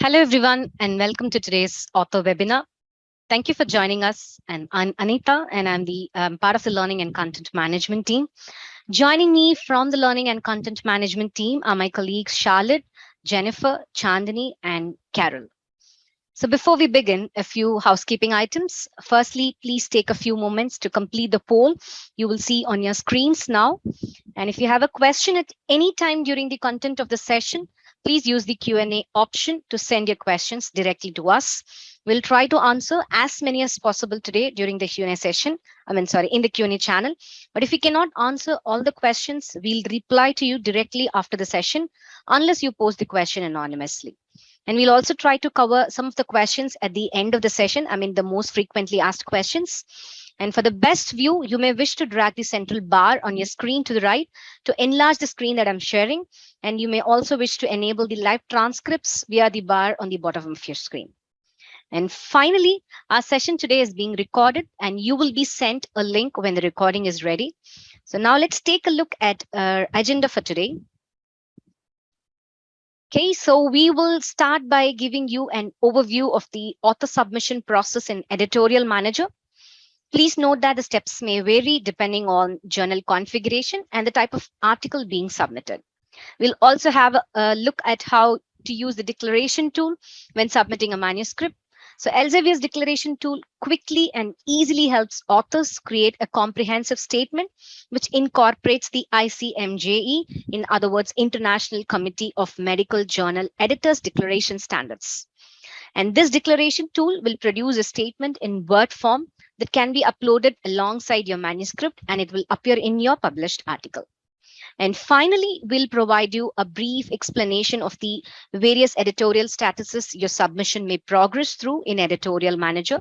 Hello, everyone, and welcome to today's author webinar. Thank you for joining us. And I'm Anita, and I'm the part of the Learning and Content Management team. Joining me from the Learning and Content Management team are my colleagues Charlotte, Jennifer, Chandani, and Carol. So before we begin, a few housekeeping items. Firstly, please take a few moments to complete the poll you will see on your screens now. And if you have a question at any time during the content of the session, please use the Q&A option to send your questions directly to us. We'll try to answer as many as possible today during the Q&A session. In the Q&A channel. But if we cannot answer all the questions, we'll reply to you directly after the session, unless you post the question anonymously. And we'll also try to cover some of the questions at the end of the session. The most frequently asked questions. And for the best view, you may wish to drag the central bar on your screen to the right to enlarge the screen that I'm sharing. And you may also wish to enable the live transcripts via the bar on the bottom of your screen. And finally, our session today is being recorded and you will be sent a link when the recording is ready. So now let's take a look at our agenda for today. Okay, so we will start by giving you an overview of the author submission process in Editorial Manager. Please note that the steps may vary depending on journal configuration and the type of article being submitted. We'll also have a look at how to use the declaration tool when submitting a manuscript. So Elsevier's declaration tool quickly and easily helps authors create a comprehensive statement which incorporates the ICMJE, in other words, International Committee of Medical Journal Editors Declaration Standards. And this declaration tool will produce a statement in Word form that can be uploaded alongside your manuscript and it will appear in your published article. And finally, we'll provide you a brief explanation of the various editorial statuses your submission may progress through in Editorial Manager.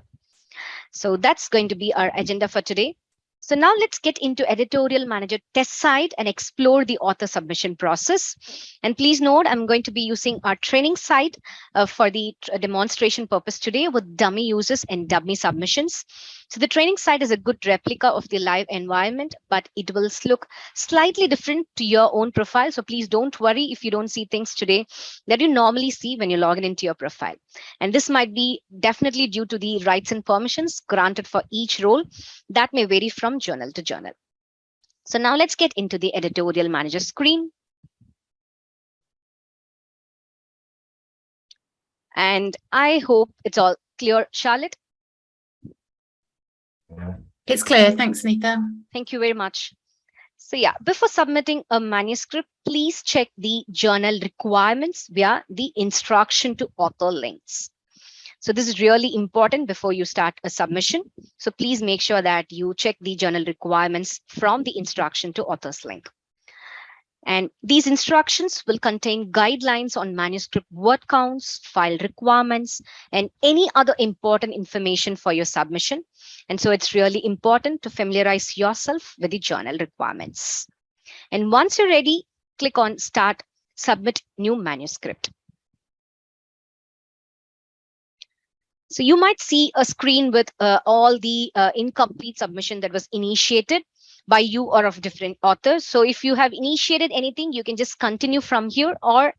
So that's going to be our agenda for today. So now let's get into Editorial Manager test site and explore the author submission process. And please note, I'm going to be using our training site for the demonstration purpose today with dummy users and dummy submissions. So the training site is a good replica of the live environment, but it will look slightly different to your own profile. So please don't worry if you don't see things today that you normally see when you log into your profile. And this might be definitely due to the rights and permissions granted for each role that may vary from journal to journal. So now let's get into the Editorial Manager screen. And I hope it's all clear, Charlotte. It's clear. Thanks, Anita. Thank you very much. So yeah, before submitting a manuscript, please check the journal requirements via the instruction to author links. So this is really important before you start a submission. So please make sure that you check the journal requirements from the instruction to authors link. And these instructions will contain guidelines on manuscript word counts, file requirements, and any other important information for your submission. And so it's really important to familiarize yourself with the journal requirements. And once you're ready, click on Start Submit New Manuscript. So you might see a screen with all the incomplete submission that was initiated by you or of different authors. So if you have initiated anything, you can just continue from here or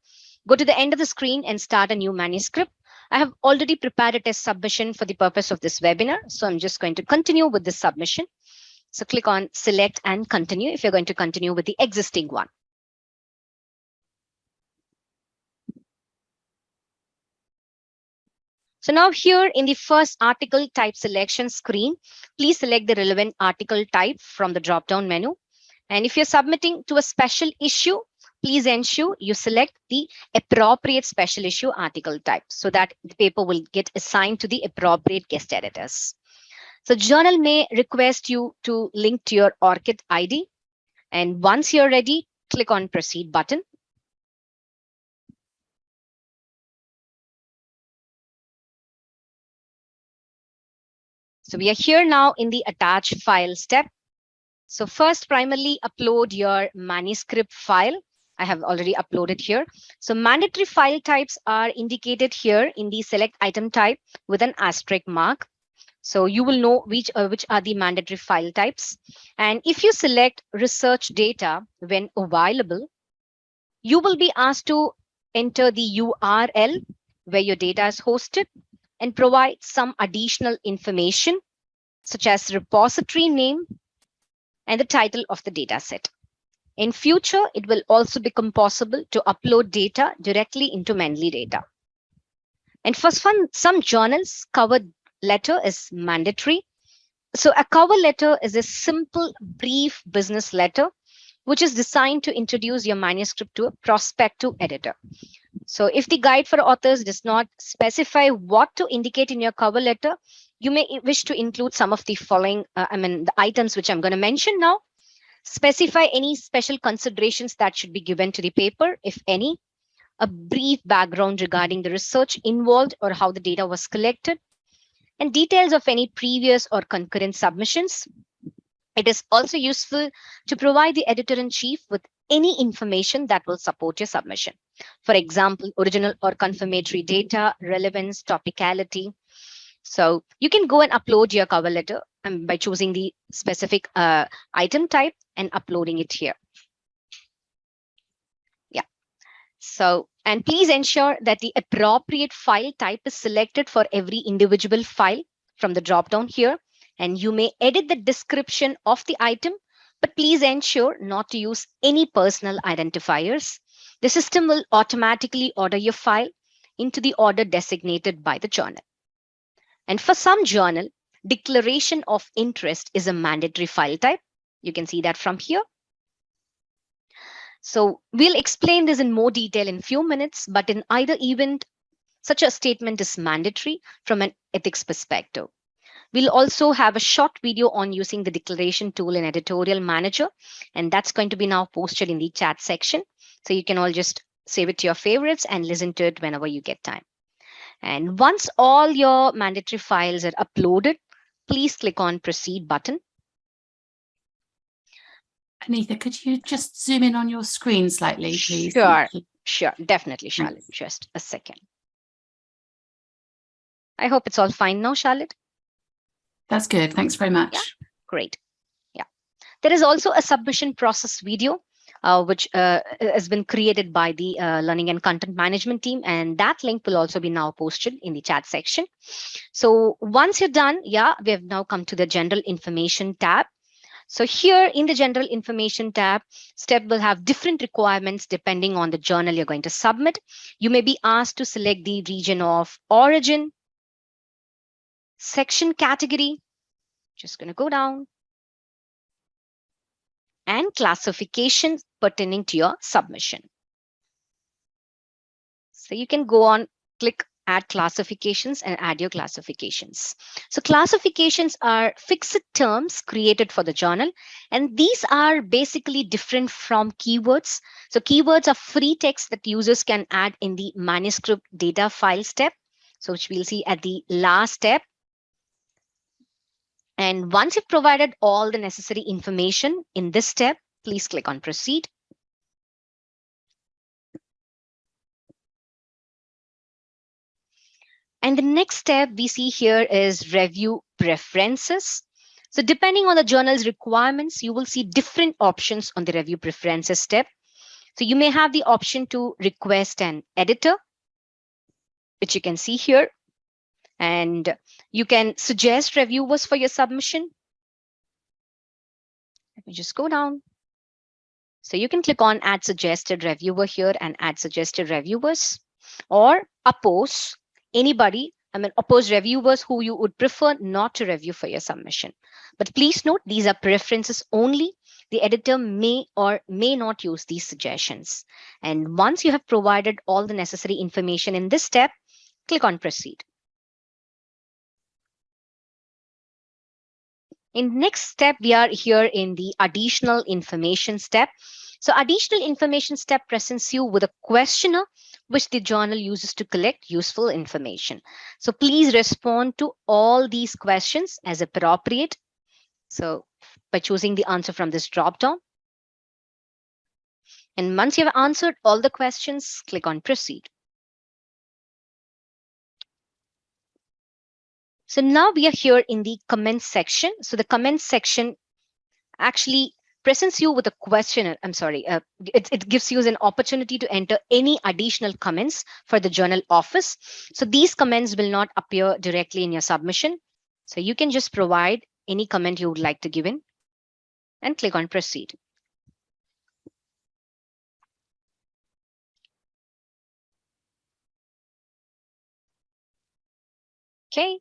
go to the end of the screen and start a new manuscript. I have already prepared a test submission for the purpose of this webinar. So I'm just going to continue with this submission. So click on Select and Continue if you're going to continue with the existing one. So now here in the first article type selection screen, please select the relevant article type from the drop-down menu. And if you're submitting to a special issue, please ensure you select the appropriate special issue article type so that the paper will get assigned to the appropriate guest editors. So journal may request you to link to your ORCID ID. And once you're ready, click on Proceed button. So we are here now in the attach file step. So first, primarily upload your manuscript file. I have already uploaded here. So mandatory file types are indicated here in the select item type with an asterisk mark. So you will know which are the mandatory file types. And if you select research data when available, you will be asked to enter the URL where your data is hosted and provide some additional information such as repository name and the title of the data set. In future, it will also become possible to upload data directly into Mendeley data. And for some journals, cover letter is mandatory. So a cover letter is a simple, brief business letter, which is designed to introduce your manuscript to a prospective editor. So if the guide for authors does not specify what to indicate in your cover letter, you may wish to include some of the following, the items which I'm going to mention now. Specify any special considerations that should be given to the paper, if any. A brief background regarding the research involved or how the data was collected, and details of any previous or concurrent submissions. It is also useful to provide the editor-in-chief with any information that will support your submission. For example, original or confirmatory data, relevance, topicality. So you can go and upload your cover letter by choosing the specific item type and uploading it here. Yeah. So, and please ensure that the appropriate file type is selected for every individual file from the drop-down here. And you may edit the description of the item, but please ensure not to use any personal identifiers. The system will automatically order your file into the order designated by the journal. And for some journal, declaration of interest is a mandatory file type. You can see that from here. So we'll explain this in more detail in a few minutes, but in either event, such a statement is mandatory from an ethics perspective. We'll also have a short video on using the declaration tool in Editorial Manager, and that's going to be now posted in the chat section. So you can all just save it to your favorites and listen to it whenever you get time. And once all your mandatory files are uploaded, please click on Proceed button. Anita, could you just zoom in on your screen slightly, please? Sure, definitely, Charlotte. Just a second. I hope it's all fine now, Charlotte. That's good. Thanks very much. Yeah, great. Yeah. There is also a submission process video, which has been created by the Learning and Content Management team. And that link will also be now posted in the chat section. So once you're done, we have now come to the General Information tab. So here in the General Information tab, STEP will have different requirements depending on the journal you're going to submit. You may be asked to select the region of origin, section category, just going to go down, and classification pertaining to your submission. So you can go on, click Add Classifications and add your classifications. So classifications are fixed terms created for the journal, and these are basically different from keywords. So keywords are free text that users can add in the manuscript data file step, so which we'll see at the last step. And once you've provided all the necessary information in this step, please click on Proceed. And the next step we see here is Review Preferences. So depending on the journal's requirements, you will see different options on the Review Preferences step. So you may have the option to request an editor, which you can see here. And you can suggest reviewers for your submission. Let me just go down. So you can click on Add Suggested Reviewer here and add suggested reviewers, or oppose anybody, oppose reviewers who you would prefer not to review for your submission. But please note, these are preferences only. The editor may or may not use these suggestions. And once you have provided all the necessary information in this step, click on Proceed. In next step, we are here in the additional information step. So additional information step presents you with a questionnaire which the journal uses to collect useful information. So please respond to all these questions as appropriate. So by choosing the answer from this drop-down. And once you have answered all the questions, click on Proceed. So now we are here in the comments section. So the comments section actually presents you with a question. It gives you an opportunity to enter any additional comments for the journal office. So these comments will not appear directly in your submission. So you can just provide any comment you would like to give in and click on proceed. Okay.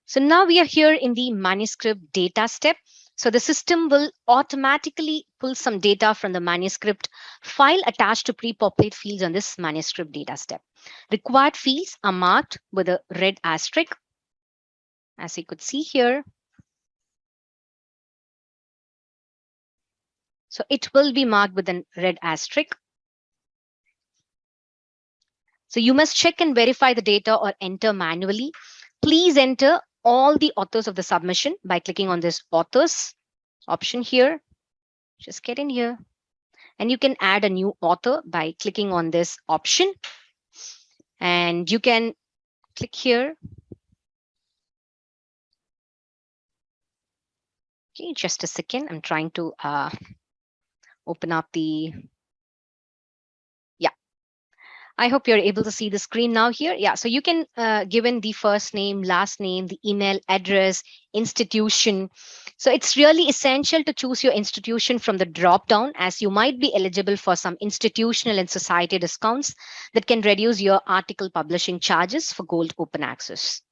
So now we are here in the manuscript data step. So the system will automatically pull some data from the manuscript file attached to pre-populate fields on this manuscript data step. Required fields are marked with a red asterisk, as you could see here. So it will be marked with a red asterisk. So you must check and verify the data or enter manually. Please enter all the authors of the submission by clicking on this authors option here. Just get in here. And you can add a new author by clicking on this option. And you can click here. Okay, just a second. I'm trying to open up the... I hope you're able to see the screen now here. Yeah, so you can give in the first name, last name, the email address, institution. So it's really essential to choose your institution from the drop down, as you might be eligible for some institutional and society discounts that can reduce your article publishing charges for gold open access.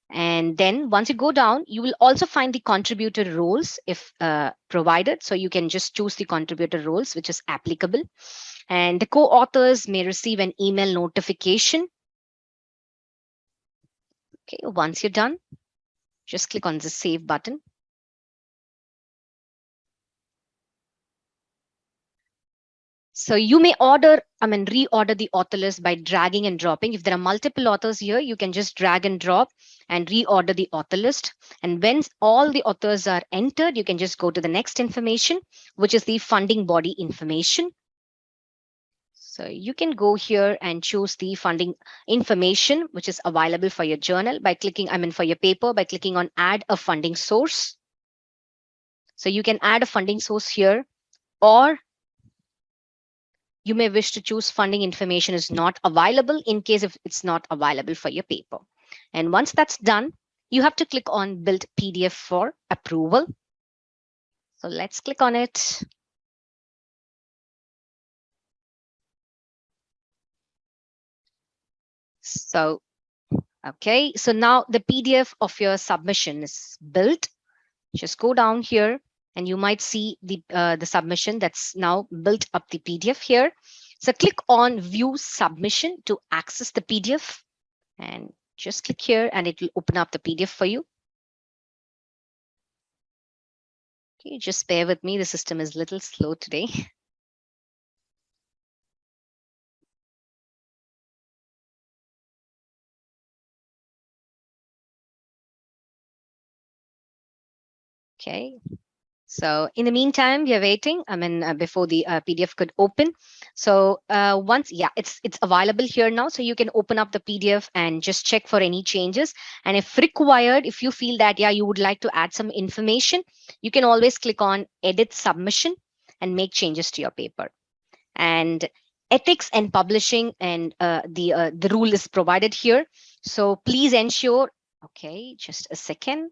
And then once you go down, you will also find the contributor roles if provided. So you can just choose the contributor roles, which is applicable. And the co-authors may receive an email notification. Okay, once you're done, just click on the save button. So you may reorder the author list by dragging and dropping. If there are multiple authors here, you can just drag and drop and reorder the author list. And when all the authors are entered, you can just go to the next information, which is the funding body information. So you can go here and choose the funding information, which is available for your journal by clicking, for your paper, by clicking on add a funding source. So you can add a funding source here, or you may wish to choose funding information is not available in case if it's not available for your paper. And once that's done, you have to click on build PDF for approval. So let's click on it. So, okay, so now the PDF of your submission is built. Just go down here and you might see the submission that's now built up the PDF here. So click on view submission to access the PDF and just click here and it will open up the PDF for you. Okay, just bear with me. The system is a little slow today. Okay. So in the meantime, we are waiting. Before the PDF could open. So once, it's available here now. So you can open up the PDF and just check for any changes. And if required, if you feel that, you would like to add some information, you can always click on edit submission and make changes to your paper. And ethics and publishing and the rule is provided here. So please ensure, okay, just a second.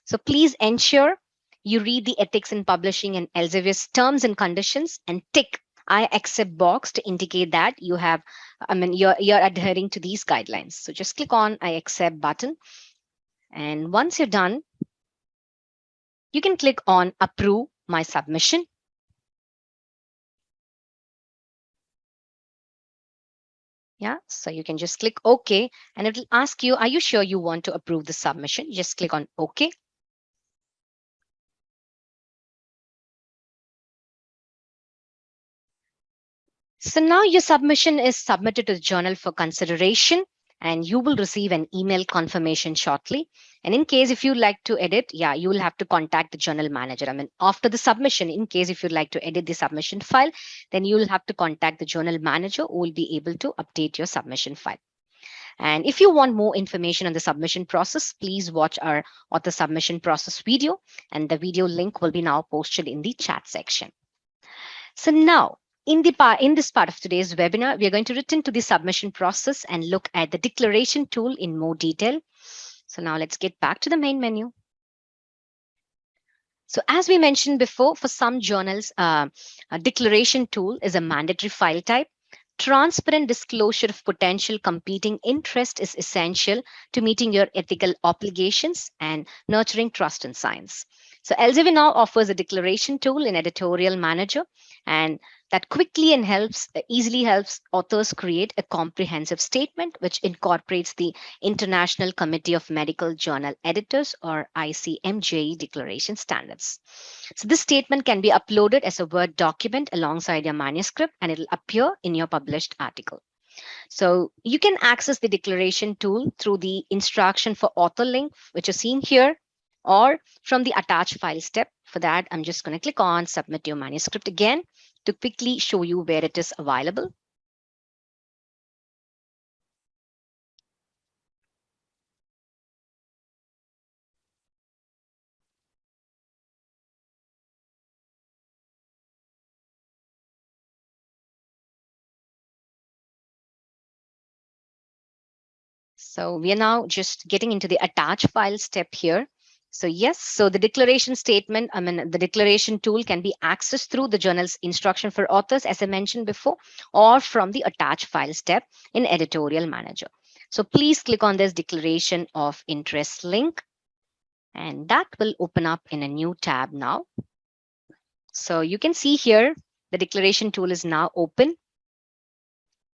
So please ensure you read the ethics in publishing and Elsevier's terms and conditions and tick I accept box to indicate that you have, you're adhering to these guidelines. So just click on I accept button. And once you're done, you can click on approve my submission. Yeah, so you can just click OK and it will ask you, are you sure you want to approve the submission? Just click on OK. So now your submission is submitted to the journal for consideration and you will receive an email confirmation shortly. And in case if you'd like to edit, you will have to contact the journal manager. After the submission, in case if you'd like to edit the submission file, then you will have to contact the journal manager who will be able to update your submission file. And if you want more information on the submission process, please watch our author submission process video, and the video link will be now posted in the chat section. So now, in this part of today's webinar, we are going to return to the submission process and look at the declaration tool in more detail. So now let's get back to the main menu. So as we mentioned before, for some journals, a declaration tool is a mandatory file type. Transparent disclosure of potential competing interest is essential to meeting your ethical obligations and nurturing trust in science. So Elsevier now offers a declaration tool in Editorial Manager, and that quickly and easily helps authors create a comprehensive statement which incorporates the International Committee of Medical Journal Editors, or ICMJ, declaration standards. So this statement can be uploaded as a Word document alongside your manuscript, and it'll appear in your published article. So you can access the declaration tool through the instruction for author link, which is seen here, or from the attach file step. For that, I'm just going to click on submit your manuscript again to quickly show you where it is available. So we are now just getting into the attach file step here. So yes, so the declaration statement, the declaration tool can be accessed through the journal's instruction for authors, as I mentioned before, or from the attach file step in Editorial Manager. So please click on this declaration of interest link, and that will open up in a new tab now. So you can see here, the declaration tool is now open.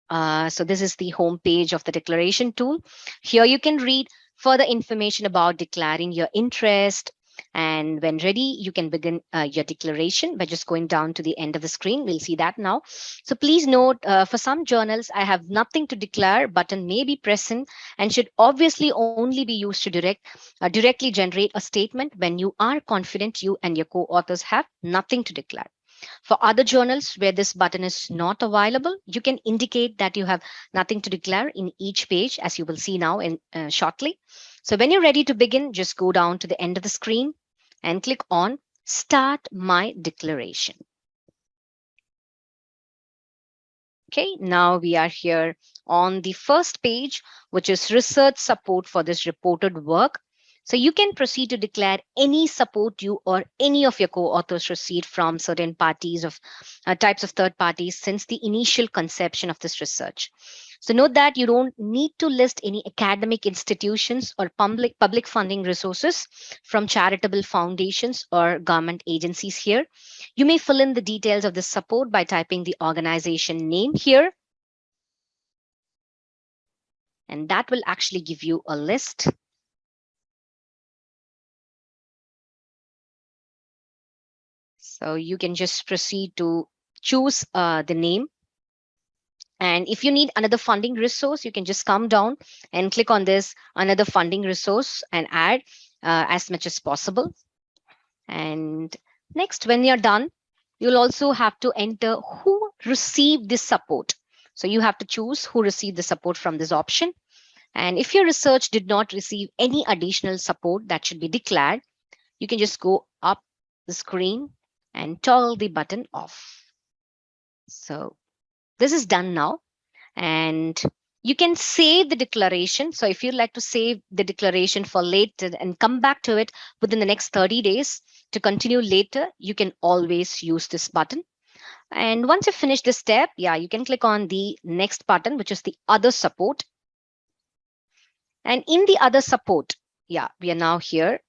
So this is the home page of the declaration tool. Here you can read further information about declaring your interest. And when ready, you can begin your declaration by just going down to the end of the screen. We'll see that now. So please note, for some journals, I have nothing to declare button may be present and should obviously only be used to directly generate a statement when you are confident you and your co-authors have nothing to declare. For other journals where this button is not available, you can indicate that you have nothing to declare in each page, as you will see now in shortly. So when you're ready to begin, just go down to the end of the screen and click on Start My Declaration. Okay, now we are here on the first page, which is research support for this reported work. So you can proceed to declare any support you or any of your co-authors received from certain parties of types of third parties since the initial conception of this research. So note that you don't need to list any academic institutions or public funding resources from charitable foundations or government agencies here. You may fill in the details of the support by typing the organization name here. And that will actually give you a list. So you can just proceed to choose the name. And if you need another funding resource, you can just come down and click on this another funding resource and add as much as possible. And next, when you're done, you'll also have to enter who received this support. So you have to choose who received the support from this option. And if your research did not receive any additional support that should be declared, you can just go up the screen and toggle the button off. So this is done now, and you can save the declaration. So if you'd like to save the declaration for later and come back to it within the next 30 days to continue later, you can always use this button. And once you finish this step, you can click on the next button, which is the other support. And in the other support, we are now here.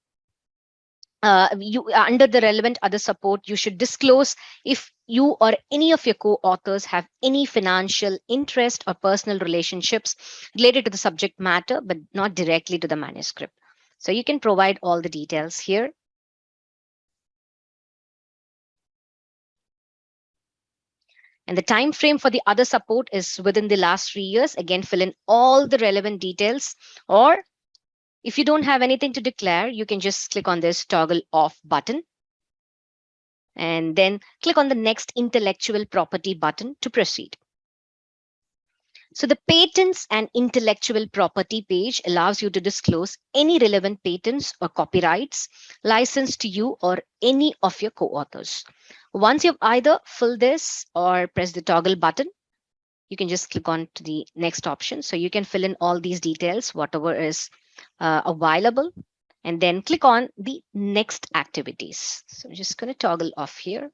Under the relevant other support, you should disclose if you or any of your co-authors have any financial interest or personal relationships related to the subject matter, but not directly to the manuscript. So you can provide all the details here. And the time frame for the other support is within the last 3 years. Again, fill in all the relevant details, or if you don't have anything to declare, you can just click on this toggle off button and then click on the next intellectual property button to proceed. So the patents and intellectual property page allows you to disclose any relevant patents or copyrights licensed to you or any of your co-authors. Once you've either filled this or press the toggle button, you can just click on to the next option. So you can fill in all these details, whatever is available, and then click on the next activities. So I'm just going to toggle off here.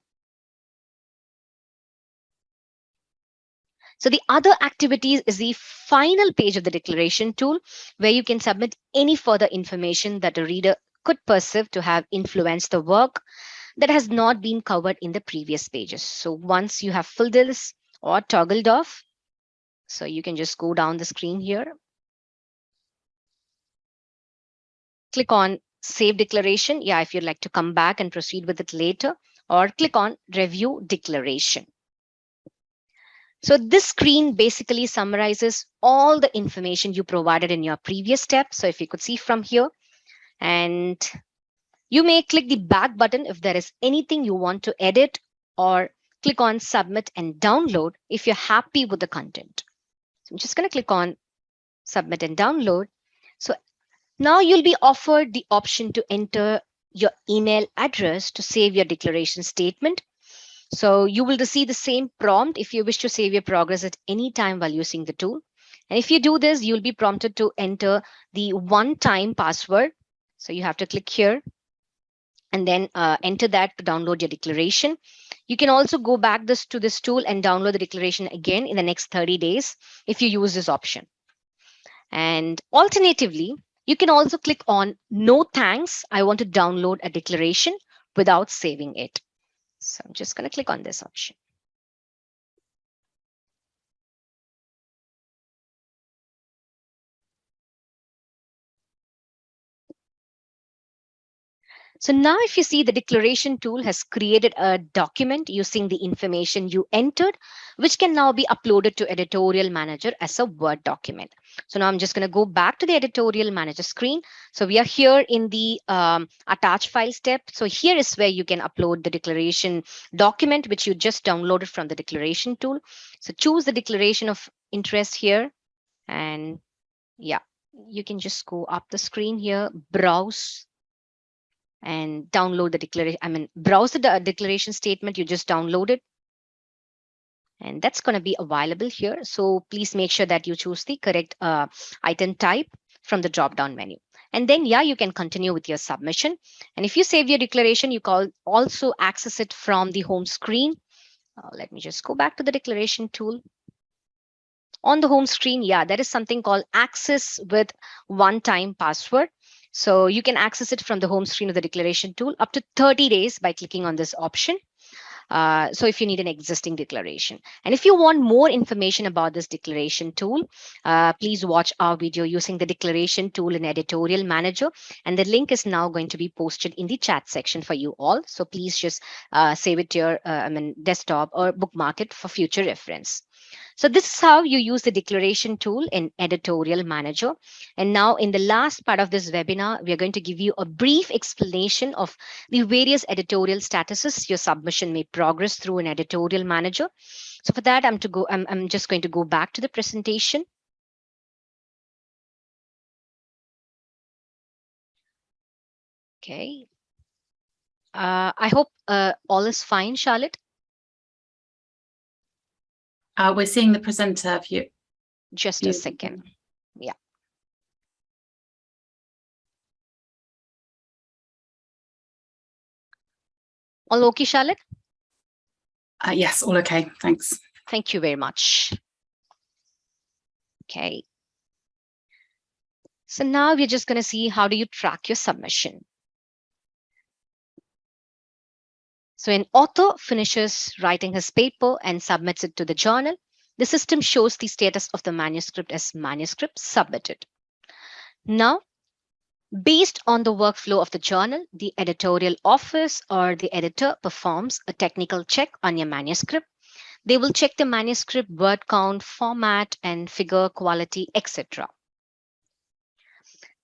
So the other activities is the final page of the declaration tool, where you can submit any further information that a reader could perceive to have influenced the work that has not been covered in the previous pages. So once you have filled this or toggled off, so you can just go down the screen here, click on Save Declaration. Yeah, if you'd like to come back and proceed with it later, or click on Review Declaration. So this screen basically summarizes all the information you provided in your previous step. So if you could see from here, and you may click the back button if there is anything you want to edit, or click on Submit and Download if you're happy with the content. So I'm just going to click on Submit and Download. So now you'll be offered the option to enter your email address to save your declaration statement. So you will receive the same prompt if you wish to save your progress at any time while using the tool. And if you do this, you'll be prompted to enter the one-time password. So you have to click here and then enter that to download your declaration. You can also go back to this tool and download the declaration again in the next 30 days if you use this option. And alternatively, you can also click on No thanks, I want to download a declaration without saving it. So I'm just going to click on this option. So now if you see, the declaration tool has created a document using the information you entered, which can now be uploaded to Editorial Manager as a Word document. So now I'm just going to go back to the Editorial Manager screen. So we are here in the Attach File step. So here is where you can upload the declaration document, which you just downloaded from the declaration tool. So choose the declaration of interest here. And yeah, you can just go up the screen here, browse, and download the declaration. Browse the declaration statement you just downloaded. And that's going to be available here. So please make sure that you choose the correct item type from the drop-down menu. And then, yeah, you can continue with your submission. And if you save your declaration, you can also access it from the home screen. Let me just go back to the declaration tool. On the home screen, yeah, there is something called Access with One-Time Password. So you can access it from the home screen of the declaration tool up to 30 days by clicking on this option. So if you need an existing declaration. And if you want more information about this declaration tool, please watch our video using the declaration tool in Editorial Manager. And the link is now going to be posted in the chat section for you all. So please just save it to your desktop or bookmark it for future reference. So this is how you use the declaration tool in Editorial Manager. And now in the last part of this webinar, we are going to give you a brief explanation of the various editorial statuses your submission may progress through in Editorial Manager. So for that, I'm just going to go back to the presentation. Okay. I hope all is fine, Charlotte. We're seeing the presenter view. Just a second. Yeah. All okay, Charlotte? Yes, all okay. Thanks. Thank you very much. Okay. So now we're just going to see how do you track your submission. So an author finishes writing his paper and submits it to the journal. The system shows the status of the manuscript as manuscript submitted. Now, based on the workflow of the journal, the editorial office or the editor performs a technical check on your manuscript. They will check the manuscript word count, format, and figure quality, etc.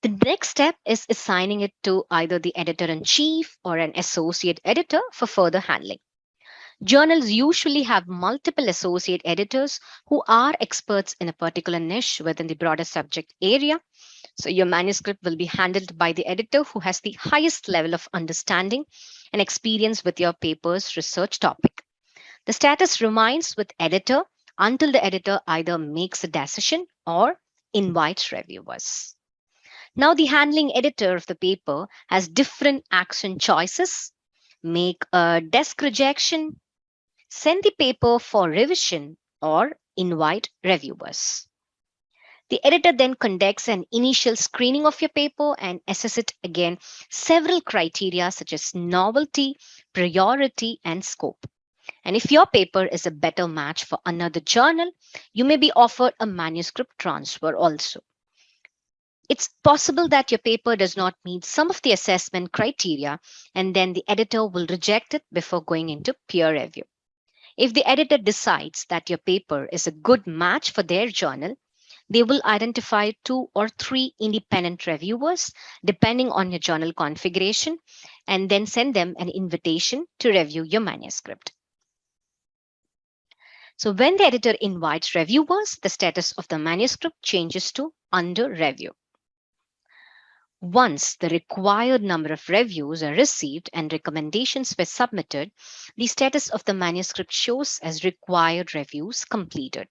The next step is assigning it to either the editor-in-chief or an associate editor for further handling. Journals usually have multiple associate editors who are experts in a particular niche within the broader subject area. So your manuscript will be handled by the editor who has the highest level of understanding and experience with your paper's research topic. The status remains with editor until the editor either makes a decision or invites reviewers. Now, the handling editor of the paper has different action choices: make a desk rejection, send the paper for revision, or invite reviewers. The editor then conducts an initial screening of your paper and assess it again several criteria such as novelty, priority, and scope. And if your paper is a better match for another journal, you may be offered a manuscript transfer also. It's possible that your paper does not meet some of the assessment criteria, and then the editor will reject it before going into peer review. If the editor decides that your paper is a good match for their journal, they will identify 2 or 3 independent reviewers depending on your journal configuration and then send them an invitation to review your manuscript. So when the editor invites reviewers, the status of the manuscript changes to under review. Once the required number of reviews are received and recommendations were submitted, the status of the manuscript shows as required reviews completed.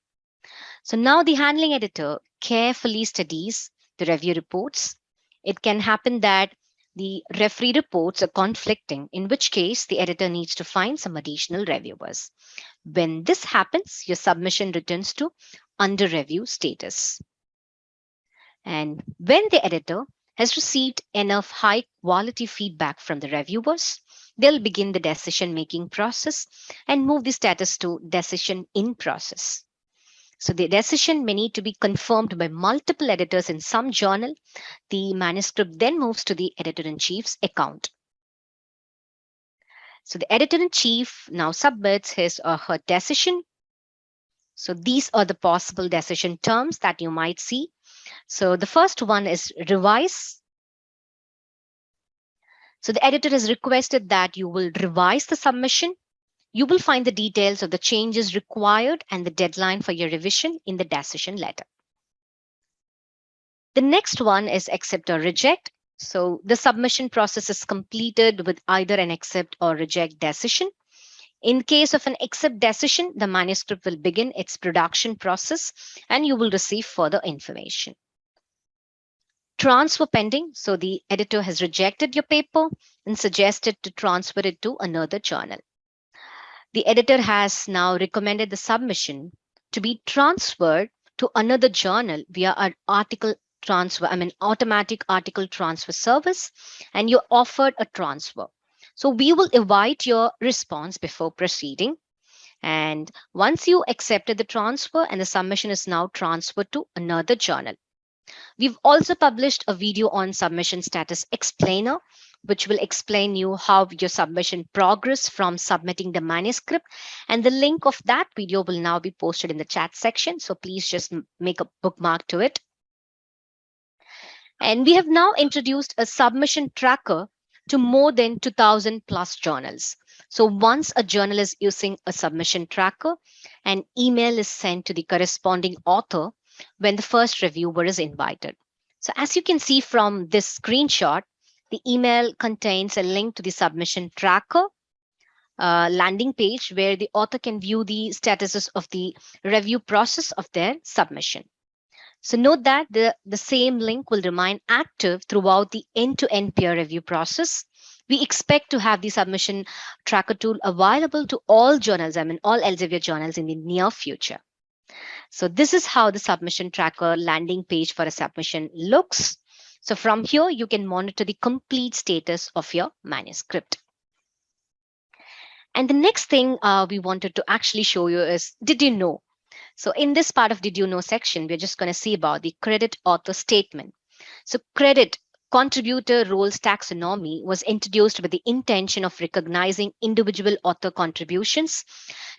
So now the handling editor carefully studies the review reports. It can happen that the referee reports are conflicting, in which case the editor needs to find some additional reviewers. When this happens, your submission returns to under review status. And when the editor has received enough high quality feedback from the reviewers, they'll begin the decision making process and move the status to decision in process. So the decision may need to be confirmed by multiple editors in some journal. The manuscript then moves to the editor-in-chief's account. So the editor-in-chief now submits his or her decision. So these are the possible decision terms that you might see. So the first one is revise. So the editor has requested that you will revise the submission. You will find the details of the changes required and the deadline for your revision in the decision letter. The next one is accept or reject. So the submission process is completed with either an accept or reject decision. In case of an accept decision, the manuscript will begin its production process and you will receive further information. Transfer pending. So the editor has rejected your paper and suggested to transfer it to another journal. The editor has now recommended the submission to be transferred to another journal via an automatic article transfer service, and you're offered a transfer. So we will await your response before proceeding. And once you accepted the transfer and the submission is now transferred to another journal. We've also published a video on submission status explainer, which will explain you how your submission progress from submitting the manuscript. And the link of that video will now be posted in the chat section. So please just make a bookmark to it. And we have now introduced a submission tracker to more than 2000 plus journals. So once a journal is using a submission tracker, an email is sent to the corresponding author when the first reviewer is invited. So as you can see from this screenshot, the email contains a link to the submission tracker landing page where the author can view the statuses of the review process of their submission. So note that the same link will remain active throughout the end-to-end peer review process. We expect to have the submission tracker tool available to all journals, all Elsevier journals in the near future. So this is how the submission tracker landing page for a submission looks. So from here, you can monitor the complete status of your manuscript. And the next thing we wanted to actually show you is, did you know? So in this part of did you know section, we're just going to see about the credit author statement. So credit contributor roles taxonomy was introduced with the intention of recognizing individual author contributions,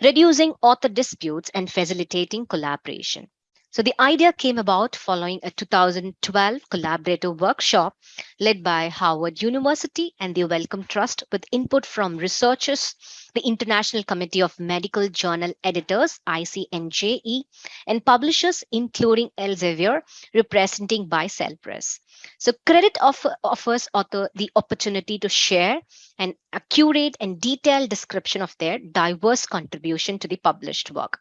reducing author disputes, and facilitating collaboration. So the idea came about following a 2012 collaborative workshop led by Harvard University and the Wellcome Trust with input from researchers, the International Committee of Medical Journal Editors, ICNJE, and publishers including Elsevier, representing by Cell Press. So credit offers author the opportunity to share an accurate and detailed description of their diverse contribution to the published work.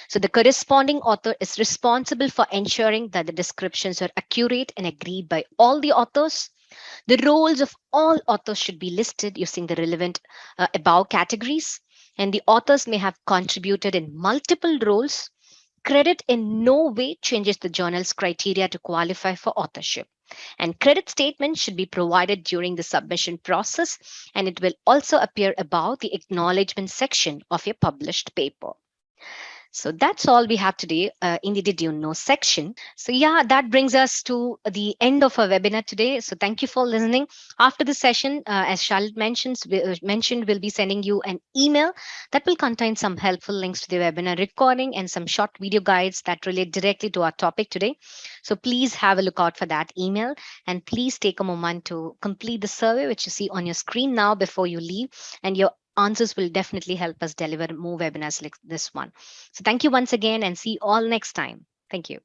So the corresponding author is responsible for ensuring that the descriptions are accurate and agreed by all the authors. The roles of all authors should be listed using the relevant above categories, and the authors may have contributed in multiple roles. Credit in no way changes the journal's criteria to qualify for authorship. And credit statements should be provided during the submission process, and it will also appear above the acknowledgement section of your published paper. So that's all we have today in the Did You Know section. So yeah, that brings us to the end of our webinar today. So thank you for listening. After the session, as Charlotte mentioned, we'll be sending you an email that will contain some helpful links to the webinar recording and some short video guides that relate directly to our topic today. So please have a look out for that email, and please take a moment to complete the survey, which you see on your screen now before you leave, and your answers will definitely help us deliver more webinars like this one. So thank you once again, and see you all next time. Thank you.